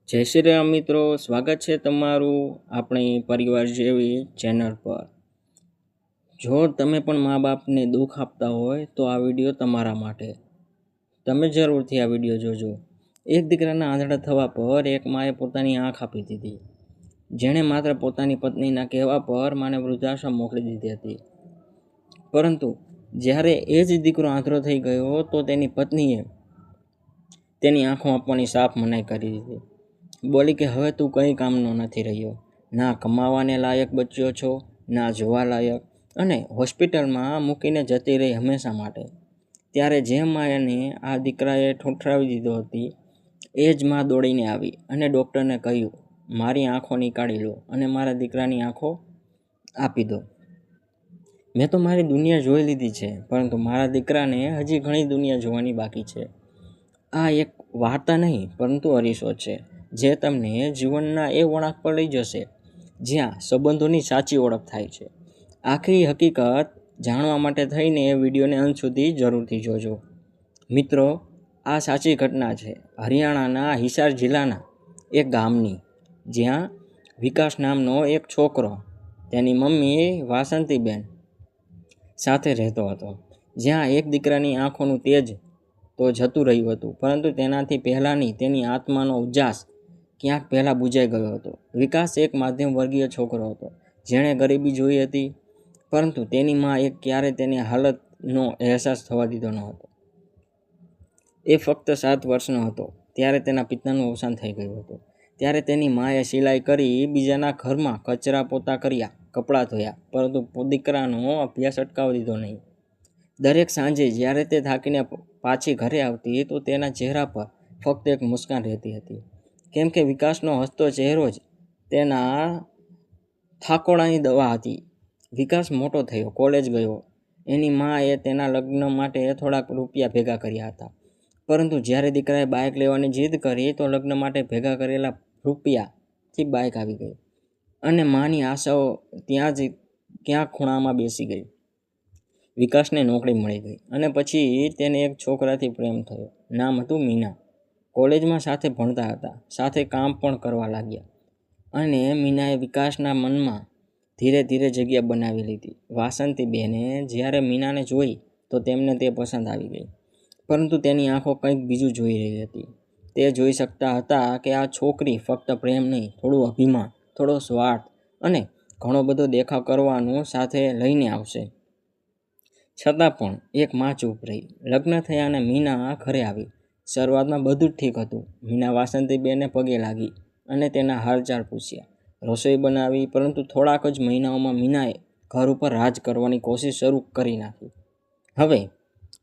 જય શ્રી રામ મિત્રો, સ્વાગત છે તમારું આપણી પરિવાર જેવી ચેનલ પર। જો તમે પણ મા બાપને દુઃખ આપતા હોય તો આ વિડીયો તમારા માટે। તમે જરૂરથી આ વિડીયો જોજો। એક દીકરાના આંધળા થવા પર એક માએ પોતાની આંખ આપી દીધી, જેણે માત્ર પોતાની પત્નીના કહેવા પર માને વૃદ્ધાશ્રમ મોકલી દીધી હતી। પરંતુ જ્યારે એ જ દીકરો આંધળો થઈ ગયો તો તેની પત્નીએ તેની આંખો આપવાની સાફ મનાઈ કરી દીધી। બોલી કે હવે તું કંઈ કામનો નથી રહ્યો, ના કમાવાને લાયક બચ્યો છો, ના જોવા લાયક, અને હોસ્પિટલમાં મૂકીને જતી રહી હંમેશા માટે। ત્યારે જે માને આ દીકરાએ ઠૂંઠરાવી દીધો હતી એ જ માં દોડીને આવી અને ડૉક્ટરને કહ્યું, મારી આંખો નીકાળી લો અને મારા દીકરાની આંખો આપી દો। મેં તો મારી દુનિયા જોઈ લીધી છે, પરંતુ મારા દીકરાને હજી ઘણી દુનિયા જોવાની બાકી છે। આ એક વાર્તા નહીં પરંતુ અરીસો છે, જે તમને જીવનના એ વળાંક પર લઈ જશે જ્યાં સંબંધોની સાચી ઓળખ થાય છે। આખી હકીકત જાણવા માટે થઈને વિડીયોને અંત સુધી જરૂરથી જોજો। મિત્રો, આ સાચી ઘટના છે હરિયાણાના હિસાર જિલ્લાના એક ગામની, જ્યાં વિકાસ નામનો એક છોકરો તેની મમ્મી વાસંતીબેન સાથે રહેતો હતો। જ્યાં એક દીકરાની આંખોનું તેજ તો જતું રહ્યું હતું, પરંતુ તેનાથી પહેલાંની તેની આત્માનો ઉજાસ ક્યાંક પહેલાં બુજાઈ ગયો હતો। વિકાસ એક મધ્યમ વર્ગીય છોકરો હતો, જેણે ગરીબી જોઈ હતી, પરંતુ તેની મા એક ક્યારે તેની હાલતનો અહેસાસ થવા દીધો ન હતો। એ ફક્ત 7 વર્ષનો હતો ત્યારે તેના પિતાનું અવસાન થઈ ગયું હતું। ત્યારે તેની માએ સિલાઈ કરી, બીજાના ઘરમાં કચરા પોતા કર્યા, કપડાં ધોયા, પરંતુ દીકરાનો અભ્યાસ અટકાવી દીધો નહીં। દરેક સાંજે જ્યારે તે થાકીને પાછી ઘરે આવતી તો તેના ચહેરા પર ફક્ત એક મુસ્કાન રહેતી હતી, કેમ કે વિકાસનો હસતો ચહેરો જ તેના થાકોડાની દવા હતી। વિકાસ મોટો થયો, કોલેજ ગયો। એની માએ તેના લગ્ન માટે થોડાક રૂપિયા ભેગા કર્યા હતા, પરંતુ જ્યારે દીકરાએ બાઇક લેવાની જીદ કરી તો લગ્ન માટે ભેગા કરેલા રૂપિયાથી બાઇક આવી ગઈ અને માની આશાઓ ત્યાં જ ક્યાંક ખૂણામાં બેસી ગઈ। વિકાસને નોકરી મળી ગઈ અને પછી તેને એક છોકરાથી પ્રેમ થયો। નામ હતું મીના। કોલેજમાં સાથે ભણતા હતા, સાથે કામ પણ કરવા લાગ્યા, અને મીનાએ વિકાસના મનમાં ધીરે ધીરે જગ્યા બનાવી લીધી। વાસંતીબેને જ્યારે મીનાને જોઈ તો તેમને તે પસંદ આવી ગઈ, પરંતુ તેની આંખો કંઈક બીજું જોઈ રહી હતી। તે જોઈ શકતા હતા કે આ છોકરી ફક્ત પ્રેમ નહીં, થોડું અભિમાન, થોડો સ્વાર્થ અને ઘણો બધો દેખાવ કરવાનું સાથે લઈને આવશે। છતાં પણ એક માં ચૂપ રહી। લગ્ન થયા અને મીના ઘરે આવી। શરૂઆતમાં બધું જ ઠીક હતું। મીના વાસંતીબેનને પગે લાગી અને તેના હાલચાલ પૂછ્યા, રસોઈ બનાવી, પરંતુ થોડાક જ મહિનાઓમાં મીનાએ ઘર ઉપર રાજ કરવાની કોશિશ શરૂ કરી નાખી। હવે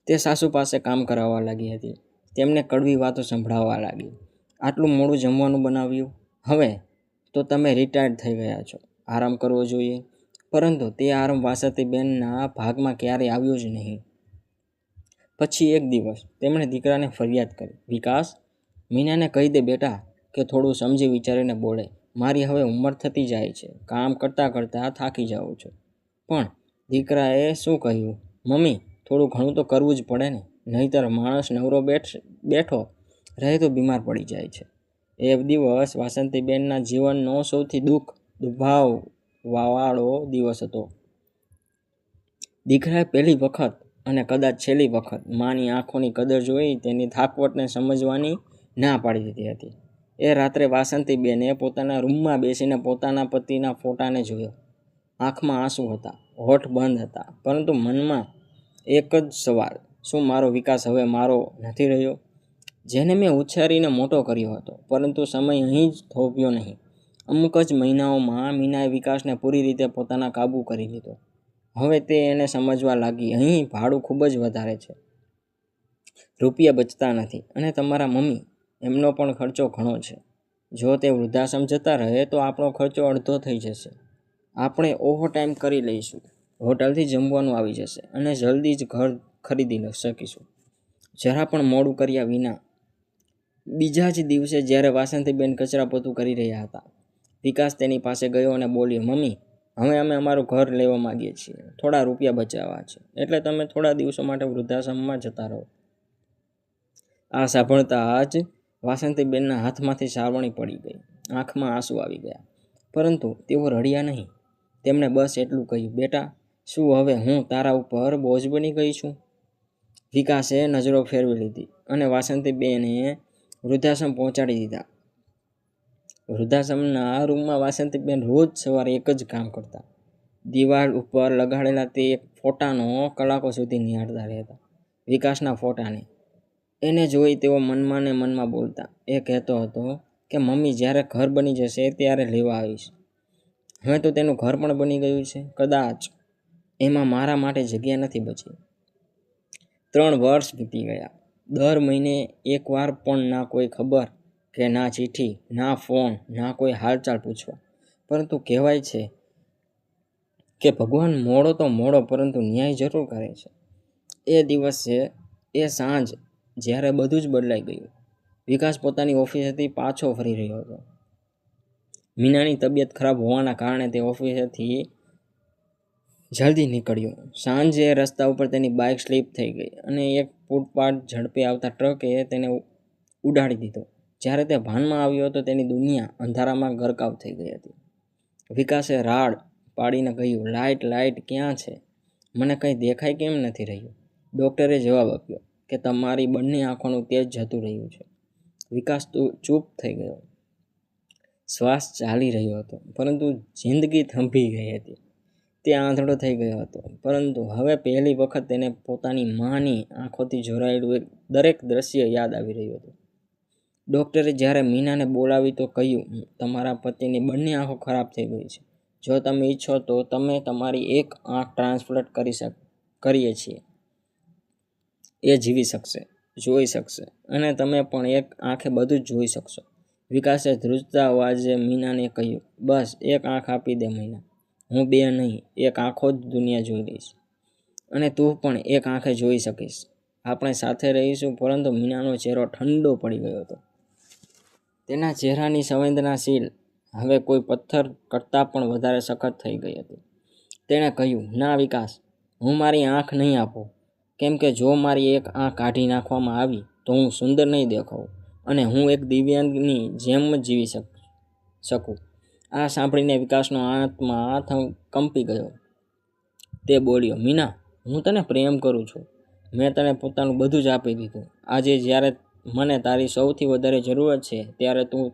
તે સાસુ પાસે કામ કરાવવા લાગી હતી, તેમને કડવી વાતો સંભળાવવા લાગી। આટલું મોડું જમવાનું બનાવ્યું, હવે તો તમે રિટાયર્ડ થઈ ગયા છો, આરામ કરવો જોઈએ। પરંતુ તે આરામ વાસંતીબેનના ભાગમાં ક્યારેય આવ્યો જ નહીં। પછી એક દિવસ તેમણે દીકરાને ફરિયાદ કરી, વિકાસ, મીનાને કહી દે બેટા કે થોડું સમજી વિચારીને બોલે। મારી હવે ઉંમર થતી જાય છે, કામ કરતાં કરતાં થાકી જાઉં છું। પણ દીકરાએ શું કહ્યું, મમ્મી, થોડું ઘણું તો કરવું જ પડે ને, નહીંતર માણસ નવરો બેઠો રહે તો બીમાર પડી જાય છે। એ દિવસ વાસંતીબેનના જીવનનો સૌથી દુભાવવાળો દિવસ હતો। દીકરાએ પહેલી વખત અને કદાચ છેલ્લી વખત માની આંખોની કદર જોઈ, તેની થાકવટને સમજવાની ના પાડી દીધી હતી। એ રાત્રે વાસંતીબેને પોતાના રૂમમાં બેસીને પોતાના પતિના ફોટાને જોયો। આંખમાં આંસુ હતા, હોઠ બંધ હતા, પરંતુ મનમાં એક જ સવાલ, શું મારો વિકાસ હવે મારો નથી રહ્યો, જેને મેં ઉછેરીને મોટો કર્યો હતો? પરંતુ સમય અહીં જ થોભ્યો નહીં। અમુક જ મહિનાઓમાં મીનાએ વિકાસને પૂરી રીતે પોતાના કાબૂ કરી લીધો। હવે તે એને સમજવા લાગી, અહીં ભાડું ખૂબ જ વધારે છે, રૂપિયા બચતા નથી, અને તમારા મમ્મી, એમનો પણ ખર્ચો ઘણો છે। જો તે વૃદ્ધાશ્રમ જતા રહે તો આપણો ખર્ચો અડધો થઈ જશે। આપણે ઓવર ટાઈમ કરી લઈશું, હોટલથી જમવાનું આવી જશે, અને જલ્દી જ ઘર ખરીદી શકીશું, જરા પણ મોડું કર્યા વિના। બીજા જ દિવસે જ્યારે વાસંતીબેન કચરા પોતું કરી રહ્યા હતા, વિકાસ તેની પાસે ગયો અને બોલ્યો, મમ્મી, હવે અમે અમારું ઘર લેવા માંગીએ છીએ, થોડા રૂપિયા બચાવવા છે, એટલે તમે થોડા દિવસો માટે વૃદ્ધાશ્રમમાં જતા રહો। આ સાંભળતા જ વાસંતીબેનના હાથમાંથી સાવરણી પડી ગઈ. આંખમાં આંસુ આવી ગયા, પરંતુ તેઓ રડ્યા નહીં. તેમણે બસ એટલું કહ્યું, બેટા, શું હવે હું તારા ઉપર બોજ બની ગઈ છું? વિકાસે નજરો ફેરવી લીધી અને વાસંતીબેને વૃદ્ધાશ્રમ પહોંચાડી દીધા. વૃદ્ધાશ્રમના રૂમમાં વાસંતીબેન રોજ સવારે એક જ કામ કરતા. દિવાલ ઉપર લગાડેલા તે એક ફોટાનો કલાકો સુધી નિહાળતા રહેતા. વિકાસના ફોટાને. એને જોઈ તેઓ મનમાં ને મનમાં બોલતા. એ કહેતો હતો કે મમ્મી જ્યારે ઘર બની જશે ત્યારે લેવા આવીશ. હવે તો તેનું ઘર પણ બની ગયું છે. કદાચ એમાં મારા માટે જગ્યા નથી બચી. 3 વર્ષ વીતી ગયા. દર મહિને એકવાર પણ ના કોઈ ખબર કે ના ચિઠ્ઠી, ના ફોન, ના કોઈ હાલચાલ પૂછવા. પરંતુ કહેવાય છે કે ભગવાન મોડો તો મોડો પરંતુ ન્યાય જરૂર કરે છે. એ દિવસે એ સાંજ જ્યારે બધું જ બદલાઈ ગયું. વિકાસ પોતાની ઓફિસેથી પાછો ફરી રહ્યો હતો. મીનાની તબિયત ખરાબ હોવાના કારણે તે ઓફિસેથી જલ્દી નીકળ્યો. સાંજે રસ્તા ઉપર તેની બાઇક સ્લીપ થઈ ગઈ અને એક ફૂટપાથ ઝડપે આવતા ટ્રકે તેને ઉડાડી દીધો. જ્યારે તે ભાનમાં આવ્યો તો તેની દુનિયા અંધારામાં ગરકાવ થઈ ગઈ હતી. વિકાસે રાડ પાડીને કહ્યું, લાઇટ લાઇટ ક્યાં છે? મને કંઈ દેખાય કેમ નથી રહ્યું? ડૉક્ટરે જવાબ આપ્યો કે તમારી બંને આંખોનું તેજ જતું રહ્યું છે. વિકાસ ચૂપ થઈ ગયો. શ્વાસ ચાલી રહ્યો હતો, પરંતુ જિંદગી થંભી ગઈ હતી. તે આંધળો થઈ ગયો હતો, પરંતુ હવે પહેલી વખત તેને પોતાની માની આંખોથી જોડાયેલું દરેક દ્રશ્ય યાદ આવી રહ્યું હતું. ડૉક્ટરે જ્યારે મીનાને બોલાવી તો કહ્યું, તમારા પતિની બંને આંખો ખરાબ થઈ ગઈ છે. જો તમે ઈચ્છો તો તમે તમારી એક આંખ ટ્રાન્સપ્લાન્ટ કરીએ છીએ. એ જીવી શકશે, જોઈ શકશે અને તમે પણ એક આંખે બધું જ જોઈ શકશો. વિકાસે ધ્રુજતા અવાજે મીનાને કહ્યું, બસ એક આંખ આપી દે મીના. હું 2 નહીં, એક આંખો જ દુનિયા જોઈ લઈશ અને તું પણ એક આંખે જોઈ શકીશ. આપણે સાથે રહીશું. પરંતુ મીનાનો ચહેરો ઠંડો પડી ગયો હતો. તેના ચહેરાની સંવેદનાશીલ હવે કોઈ પથ્થર કરતાં પણ વધારે સખત થઈ ગઈ હતી. તેણે કહ્યું, ના વિકાસ, હું મારી આંખ નહીં આપું, કેમ કે જો મારી એક આંખ કાઢી નાખવામાં આવી તો હું સુંદર નહીં દેખાઉં અને હું એક દિવ્યાંગની જેમ જ જીવી શકું. આ સાંભળીને વિકાસનો આત્મા કંપી ગયો. તે બોલ્યો, મીના, હું તને પ્રેમ કરું છું. મેં તને પોતાનું બધું જ આપી દીધું. આજે જ્યારે મને તારી સૌથી વધારે જરૂરત છે ત્યારે તું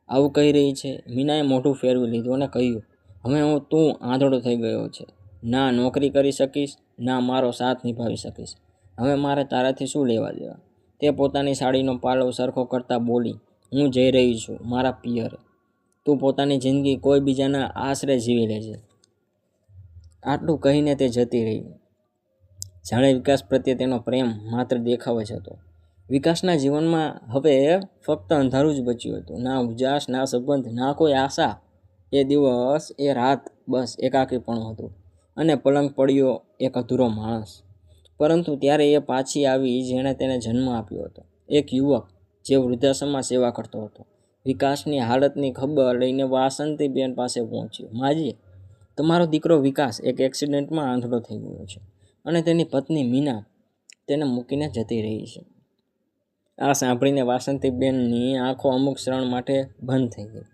આવું કહી રહી છે? મીનાએ મોઢું ફેરવી લીધું અને કહ્યું, હવે તું આંધળો થઈ ગયો છે. ના નોકરી કરી શકીશ, ના મારો સાથ નિભાવી શકીશ. હવે મારે તારાથી શું લેવા દેવા? તે પોતાની સાડીનો પાલવ સરખો કરતા બોલી, હું જઈ રહી છું મારા પિયરે. તું પોતાની જિંદગી કોઈ બીજાના આશરે જીવી લેજે. આટલું કહીને તે જતી રહી. જાણે વિકાસ પ્રત્યે તેનો પ્રેમ માત્ર દેખાવ જ હતો. વિકાસના જીવનમાં હવે ફક્ત અંધારું જ બચ્યું હતું. ના ઉજાસ, ના સંબંધ, ના કોઈ આશા. એ દિવસ, એ રાત બસ એકાકીપણું હતું અને પલંગ પડ્યો એક અધૂરો માણસ. પરંતુ ત્યારે એ પાછી આવી જેણે તેને જન્મ આપ્યો હતો. એક યુવક જે વૃદ્ધાશ્રમમાં સેવા કરતો હતો. વિકાસની હાલતની ખબર લઈને વાસંતીબેન પાસે પહોંચ્યો. માજી, તમારો દીકરો વિકાસ એક એક્સિડન્ટમાં આંધળો થઈ ગયો છે અને તેની પત્ની મીના તેને મૂકીને જતી રહી છે. આ સાંભળીને વાસંતીબેનની આંખો અમુક ક્ષણ માટે બંધ થઈ ગઈ.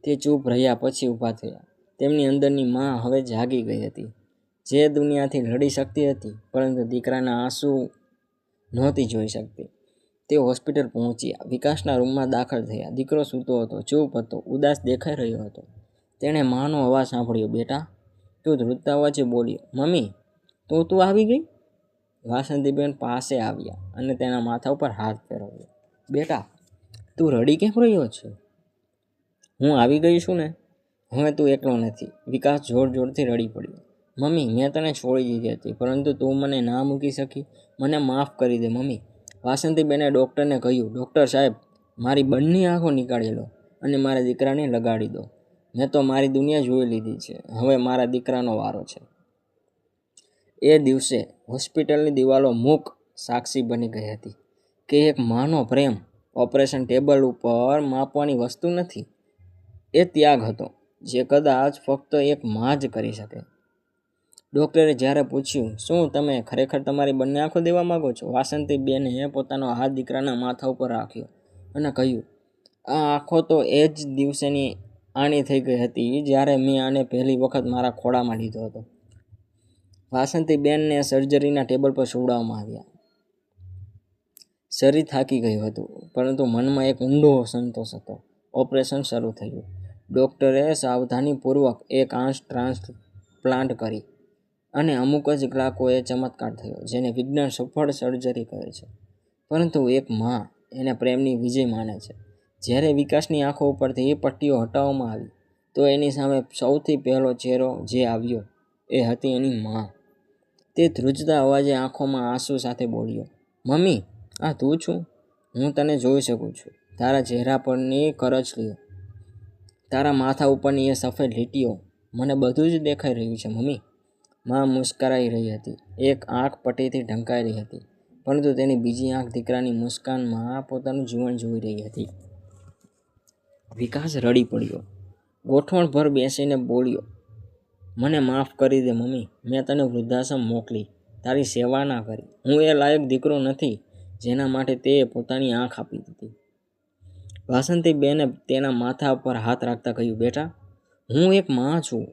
તે ચૂપ રહ્યા પછી ઊભા થયા. તેમની અંદરની માં હવે જાગી ગઈ હતી, જે દુનિયાથી લડી શકતી હતી પરંતુ દીકરાના આંસુ નહોતી જોઈ શકતી. તે હોસ્પિટલ પહોંચ્યા. વિકાસના રૂમમાં દાખલ થયા. દીકરો સૂતો હતો, ચૂપ હતો, ઉદાસ દેખાઈ રહ્યો હતો. તેણે માનો અવાજ સાંભળ્યો, બેટા? તું ધ્રુજતા અવાજે બોલ્યો, મમ્મી, તું આવી ગઈ? વાસંતીબેન પાસે આવ્યા અને તેના માથા ઉપર હાથ ફેરવ્યો. બેટા, તું રડી કેમ રહ્યો છે? હું આવી ગઈ છું ને. હવે તું એકલો નથી. વિકાસ જોર જોરથી રડી પડ્યો. મમ્મી, મેં તને છોડી દીધી હતી, પરંતુ તું મને ના મૂકી શકી. મને માફ કરી દે મમ્મી. વાસંતીબેને ડૉક્ટરને કહ્યું, ડૉક્ટર સાહેબ, મારી બંને આંખો નીકાળી લો અને મારા દીકરાને લગાડી દો. મેં તો મારી દુનિયા જોઈ લીધી છે. હવે મારા દીકરાનો વારો છે. એ દિવસે હોસ્પિટલની દિવાલો મૂક સાક્ષી બની ગઈ હતી કે એક માનો પ્રેમ ઓપરેશન ટેબલ ઉપર માપવાની વસ્તુ નથી. એ ત્યાગ હતો જે કદાચ ફક્ત એક માં જ કરી શકે. ડૉક્ટરે જ્યારે પૂછ્યું, શું તમે ખરેખર તમારી બંને આંખો દેવા માગો છો? વાસંતીબેને પોતાનો હાથ દીકરાના માથા ઉપર રાખ્યો અને કહ્યું, આ આંખો તો એ જ દિવસેની આણી થઈ ગઈ હતી જ્યારે મેં આને પહેલી વખત મારા ખોળામાં લીધો હતો. વાસંતીબેનને સર્જરીના ટેબલ પર સુવડાવવામાં આવ્યા. શરીર થાકી ગયું હતું, પરંતુ મનમાં એક ઊંડો સંતોષ હતો. ઓપરેશન શરૂ થયું. ડૉક્ટરે સાવધાનીપૂર્વક એક આંખ ટ્રાન્સપ્લાન્ટ કરી અને અમુક જ કલાકોએ ચમત્કાર થયો, જેને વિજ્ઞાન સફળ સર્જરી કહે છે. પરંતુ એક માં એને પ્રેમની વિજય માને છે. જ્યારે વિકાસની આંખો ઉપરથી પટ્ટીઓ હટાવવામાં આવી, તો એની સામે સૌથી પહેલો ચહેરો જે આવ્યો એ હતી એની માં. તે ધ્રુજતા અવાજે આંખોમાં આંસુ સાથે બોલ્યો, મમ્મી, આ તું છું? હું તને જોઈ શકું છું. તારા ચહેરા પરની કરચલીઓ, તારા માથા ઉપરની એ સફેદ લીટીઓ, મને બધું જ દેખાઈ રહ્યું છે મમ્મી. માં મુસ્કરાઈ રહી હતી. એક આંખ પટ્ટીથી ઢંકાયેલી હતી, પરંતુ તેની બીજી આંખ દીકરાની મુસ્કાનમાં પોતાનું જીવન જોઈ રહી હતી. વિકાસ રડી પડ્યો. ગોઠવણભર બેસીને બોલ્યો, મને માફ કરી દે મમ્મી. મેં તને વૃદ્ધાશ્રમ મોકલી, તારી સેવા ના કરી. હું એ લાયક દીકરો નથી જેના માટે તે પોતાની આંખ આપી દીધી. વાસંતીબેને તેના માથા પર હાથ રાખતા કહ્યું, બેટા, હું એક માં છું.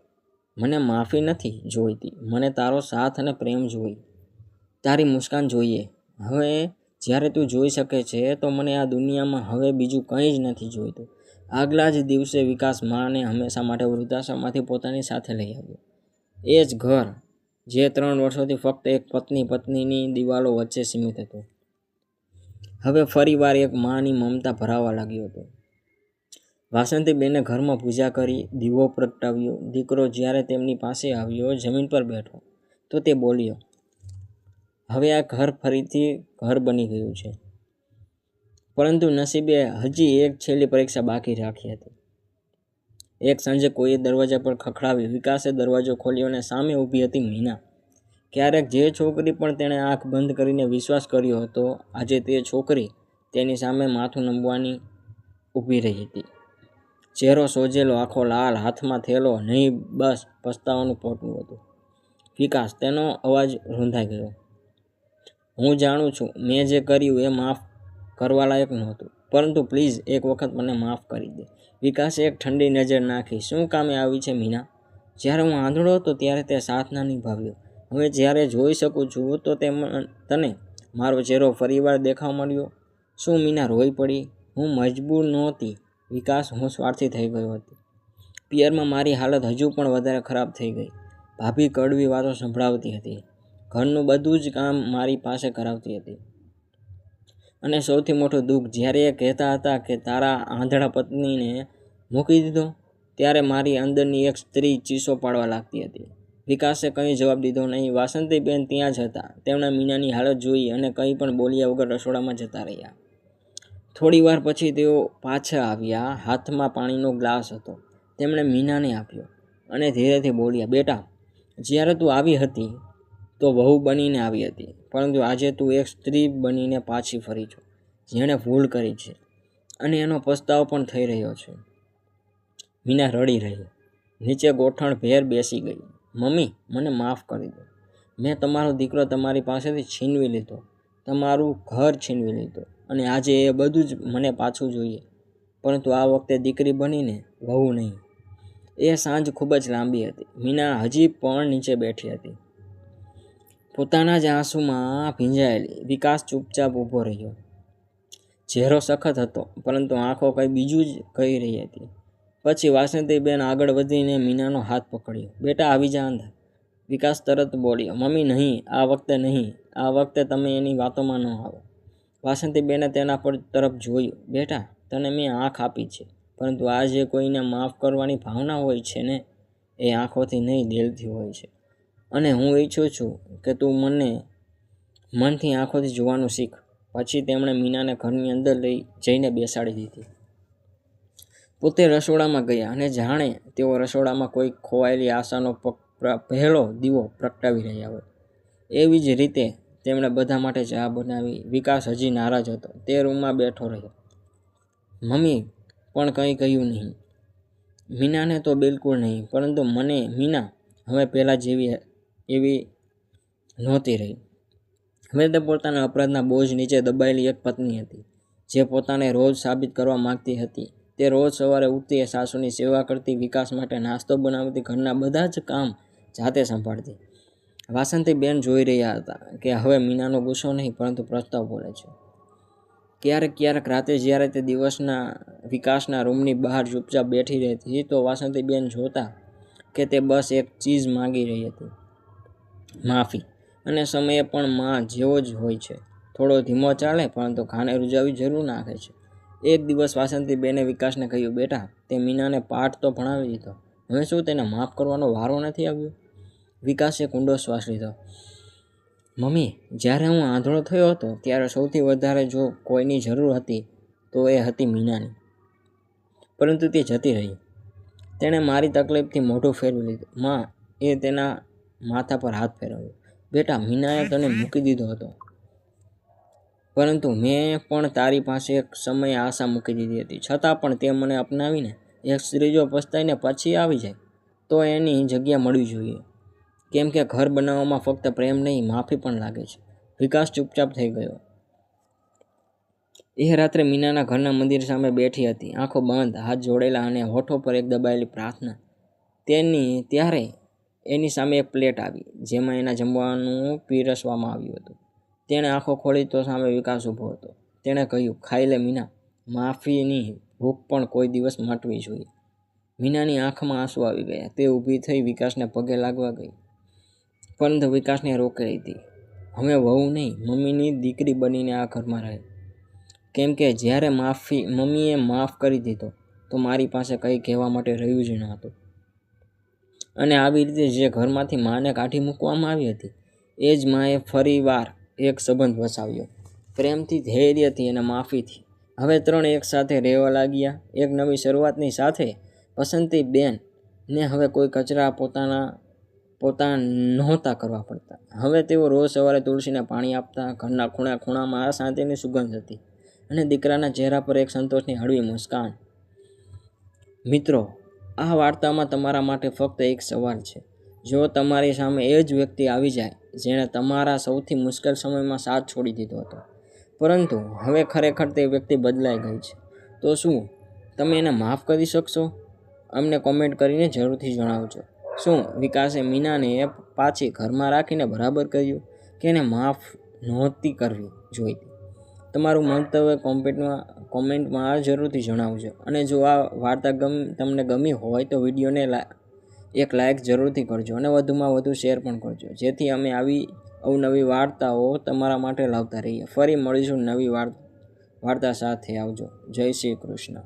મને માફી નથી જોઈતી. મને તારો સાથ અને પ્રેમ જોઈએ, તારી મુસ્કાન જોઈએ. હવે જ્યારે તું જોઈ શકે છે, તો મને આ દુનિયામાં હવે બીજું કંઈ જ નથી જોઈતું. આગલા જ દિવસે વિકાસ માને હંમેશા માટે વૃદ્ધાશ્રમમાંથી પોતાની સાથે લઈ આવ્યો. એ જ ઘર જે 3 વર્ષોથી ફક્ત એક પત્નીની દિવાલો વચ્ચે સીમિત હતું, હવે ફરીવાર એક માની મમતા ભરાવા લાગ્યો હતો. વાસંતીબેને ઘરમાં પૂજા કરી, દીવો પ્રગટાવ્યો. દીકરો જ્યારે તેમની પાસે આવ્યો, જમીન પર બેઠો, તો તે બોલ્યો, હવે આ ઘર ફરીથી ઘર બની ગયું છે. પરંતુ નસીબે હજી એક છેલ્લી પરીક્ષા બાકી રાખી હતી. એક સાંજે કોઈએ દરવાજા પર ખખડાવ્યું. વિકાસે દરવાજો ખોલ્યો અને સામે ઊભી હતી મીના. ક્યારેક જે છોકરી પણ તેણે આંખ બંધ કરીને વિશ્વાસ કર્યો હતો, આજે તે છોકરી તેની સામે માથું નમવાની ઊભી રહી હતી. ચહેરો સોજેલો, આંખો લાલ, હાથમાં થેલો, નહીં બસ પસ્તાવાનું પોટલું હતું. વિકાસ, તેનો અવાજ રૂંધાઈ ગયો. હું જાણું છું મેં જે કર્યું એ માફ કરવા લાયક નહોતું, પરંતુ પ્લીઝ એક વખત મને માફ કરી દે. વિકાસે એક ઠંડી નજર નાખી. શું કામે આવી છે મીના? જ્યારે હું આંધળો હતો ત્યારે તે સાથ ના નિભાવ્યો. હવે જ્યારે જોઈ શકું છું તો તને મારો ચહેરો ફરીવાર દેખાવ મળ્યો. શું મીના રોઈ પડી? હું મજબૂર નહોતી વિકાસ, હું સ્વાર્થી થઈ ગયો હતો. પિયરમાં મારી હાલત હજુ પણ વધારે ખરાબ થઈ ગઈ. ભાભી કડવી વાતો સંભળાવતી હતી. ઘરનું બધું જ કામ મારી પાસે કરાવતી હતી. અને સૌથી મોટું દુઃખ, જ્યારે એ કહેતા હતા કે તારા આંધળા પત્નીને મૂકી દીધો, ત્યારે મારી અંદરની એક સ્ત્રી ચીસો પાડવા લાગતી હતી. વિકાસે કંઈ જવાબ દીધો નહીં. વાસંતીબેન ત્યાં જ હતા. તેમણે મીનાની હાલત જોઈ અને કંઈ પણ બોલ્યા વગર રસોડામાં જતા રહ્યા. થોડી વાર પછી તેઓ પાછા આવ્યા. હાથમાં પાણીનો ગ્લાસ હતો. તેમણે મીનાને આપ્યો અને ધીરેથી બોલ્યા, બેટા, જ્યારે તું આવી હતી તો વહુ બનીને આવી હતી, પરંતુ આજે તું એક સ્ત્રી બનીને પાછી ફરી છો, જેણે ભૂલ કરી છે અને એનો પસ્તાવો પણ થઈ રહ્યો છે. મીના રડી રહી. નીચે ગોઠણ ભેર બેસી ગઈ. મમ્મી, મને માફ કરી દો. મેં તમારો દીકરો તમારી પાસેથી છીનવી લીધો, તમારું ઘર છીનવી લીધો, અને આજે એ બધું જ મને પાછું જોઈએ, પરંતુ આ વખતે દીકરી બનીને, વહુ નહીં. એ સાંજ ખૂબ જ લાંબી હતી. મીના હજી પણ નીચે બેઠી હતી, પોતાના જ આંસુમાં ભીંજાયેલી. વિકાસ ચૂપચાપ ઊભો રહ્યો. ચહેરો સખત હતો, પરંતુ આંખો કંઈ બીજું જ કહી રહી હતી. પછી વાસંતીબેન આગળ વધીને મીનાનો હાથ પકડ્યો. બેટા, આવી જા અંદર. વિકાસ તરત બોલ્યો, મમ્મી નહીં, આ વખતે નહીં. આ વખતે તમે એની વાતોમાં ન આવો. વાસંતીબેને તેના પર તરફ જોયું. બેટા, તને મેં આંખ આપી છે, પરંતુ આ જે કોઈને માફ કરવાની ભાવના હોય છે ને, એ આંખોથી નહીં, દિલથી હોય છે. અને હું ઈચ્છું છું કે તું મને મનથી આંખોથી જોવાનું શીખ. પછી તેમણે મીનાને ઘરની અંદર લઈ જઈને બેસાડી દીધી. પોતે રસોડામાં ગયા અને જાણે તેઓ રસોડામાં કોઈ ખોવાયેલી આશાનો પહેલો દીવો પ્રગટાવી રહ્યા હોય, એવી જ રીતે તેમણે બધા માટે ચા બનાવી. વિકાસ હજી નારાજ હતો. તે રૂમમાં બેઠો રહ્યો. મમ્મી પણ કંઈ કહ્યું નહીં. મીનાને તો બિલકુલ નહીં, પરંતુ મને મીના હવે પહેલાં જેવી એવી નહોતી રહી. હવે તે પોતાના અપરાધના બોજ નીચે દબાયેલી એક પત્ની હતી, જે પોતાને રોજ સાબિત કરવા માંગતી હતી. તે રોજ સવારે ઉઠતી, સાસુની સેવા કરતી, વિકાસ માટે નાસ્તો બનાવતી, ઘરના બધા જ કામ જાતે સંભાળતી. વાસંતીબેન જોઈ રહ્યા હતા કે હવે મીનાનો ગુસ્સો નહીં પરંતુ પ્રસ્તાવ બોલે છે. ક્યારેક રાતે જ્યારે તે વિકાસના રૂમની બહાર ચૂપચાપ બેઠી રહેતી તો વાસંતીબેન જોતા કે તે બસ એક ચીજ માંગી રહી હતી, માફી. અને સમયે પણ માં જેવો જ હોય છે, થોડો ધીમો ચાલે પરંતુ ઘાને રૂજાવી જરૂર નાખે છે. એક દિવસ વાસંતીબેને વિકાસને કહ્યું, બેટા, તે મીનાને પાઠ તો ભણાવી દીધો, હવે શું તેને માફ કરવાનો વારો નથી આવ્યો? વિકાસે ઊંડો શ્વાસ લીધો. મમ્મી, જ્યારે હું આંધળો થયો હતો ત્યારે સૌથી વધારે જો કોઈની જરૂર હતી તો એ હતી મીનાની. પરંતુ તે જતી રહી. તેણે મારી તકલીફથી મોઢું ફેરવી લીધું. માં એ તેના માથા પર હાથ ફેરવ્યો. બેટા, મીનાએ તને મૂકી દીધો હતો, પરંતુ મેં પણ તારી પાસે એક સમયે આશા મૂકી દીધી હતી. છતાં પણ તે મને અપનાવીને એક સ્ત્રી જો પસ્તાઈને પછી આવી જાય તો એની જગ્યા મળવી જોઈએ. કેમ કે ઘર બનાવવામાં ફક્ત પ્રેમ નહીં, માફી પણ લાગે છે. વિકાસ ચૂપચાપ થઈ ગયો. એ રાત્રે મીનાના ઘરના મંદિર સામે બેઠી હતી, આંખો બંધ, હાથ જોડેલા અને હોઠો પર એક દબાયેલી પ્રાર્થના. ત્યારે એની સામે એક પ્લેટ આવી જેમાં એના જમવાનું પીરસવામાં આવ્યું હતું. તેણે આંખો ખોલી તો સામે વિકાસ ઊભો હતો. તેણે કહ્યું, ખાઈ લે મીના, માફીની ભૂખ પણ કોઈ દિવસ મટવી જોઈએ. મીનાની આંખમાં આંસુ આવી ગયા. તે ઊભી થઈ વિકાસને પગે લાગવા ગઈ, પરંતુ વિકાસને રોકી હતી. હવે વહુ નહીં, મમ્મીની દીકરી બનીને આ ઘરમાં રહે. કેમ કે જ્યારે મમ્મીએ માફ કરી દીધો તો મારી પાસે કંઈ કહેવા માટે રહ્યું જ ન હતું. અને આવી રીતે જે ઘરમાંથી માને કાઢી મૂકવામાં આવી હતી, એ જ માએ ફરી વાર એક સંબંધ વસાવ્યો, પ્રેમથી, ધૈર્યથી અને માફીથી. હવે ત્રણ એક સાથે રહેવા લાગ્યા. એક નવી શરૂઆતની સાથે વાસંતીબેન ને હવે કોઈ કચરા પોતા નહોતા કરવા પડતા. હવે તેઓ રોજ સવારે તુલસીને પાણી આપતા. ઘરના ખૂણામાં આ શાંતિની સુગંધ હતી અને દીકરાના ચહેરા પર એક સંતોષની હળવી મુસ્કાન. મિત્રો, આ વાર્તામાં તમારા માટે ફક્ત એક સવાલ છે. જો તમારી સામે એ જ વ્યક્તિ આવી જાય જેણે તમારા સૌથી મુશ્કેલ સમયમાં સાથ છોડી દીધો હતો, પરંતુ હવે ખરેખર તે વ્યક્તિ બદલાઈ ગઈ છે, તો શું તમે એને માફ કરી શકશો? અમને કોમેન્ટ કરીને જરૂરથી જણાવજો. શું વિકાસે મીનાને પાછી ઘરમાં રાખીને બરાબર કર્યું કે એને માફ નહોતી કરવી જોઈતી? તમારું મંતવ્ય કોમેન્ટમાં જરૂરથી જણાવજો. અને જો આ વાર્તા તમને ગમી હોય તો વિડીયોને એક લાઇક જરૂરથી કરજો અને વધુમાં વધુ શેર પણ કરજો, જેથી અમે આવી અવનવી વાર્તાઓ તમારા માટે લાવતા રહીએ. ફરી મળીશું નવી વાર્તા સાથે. આવજો. જય શ્રી કૃષ્ણ.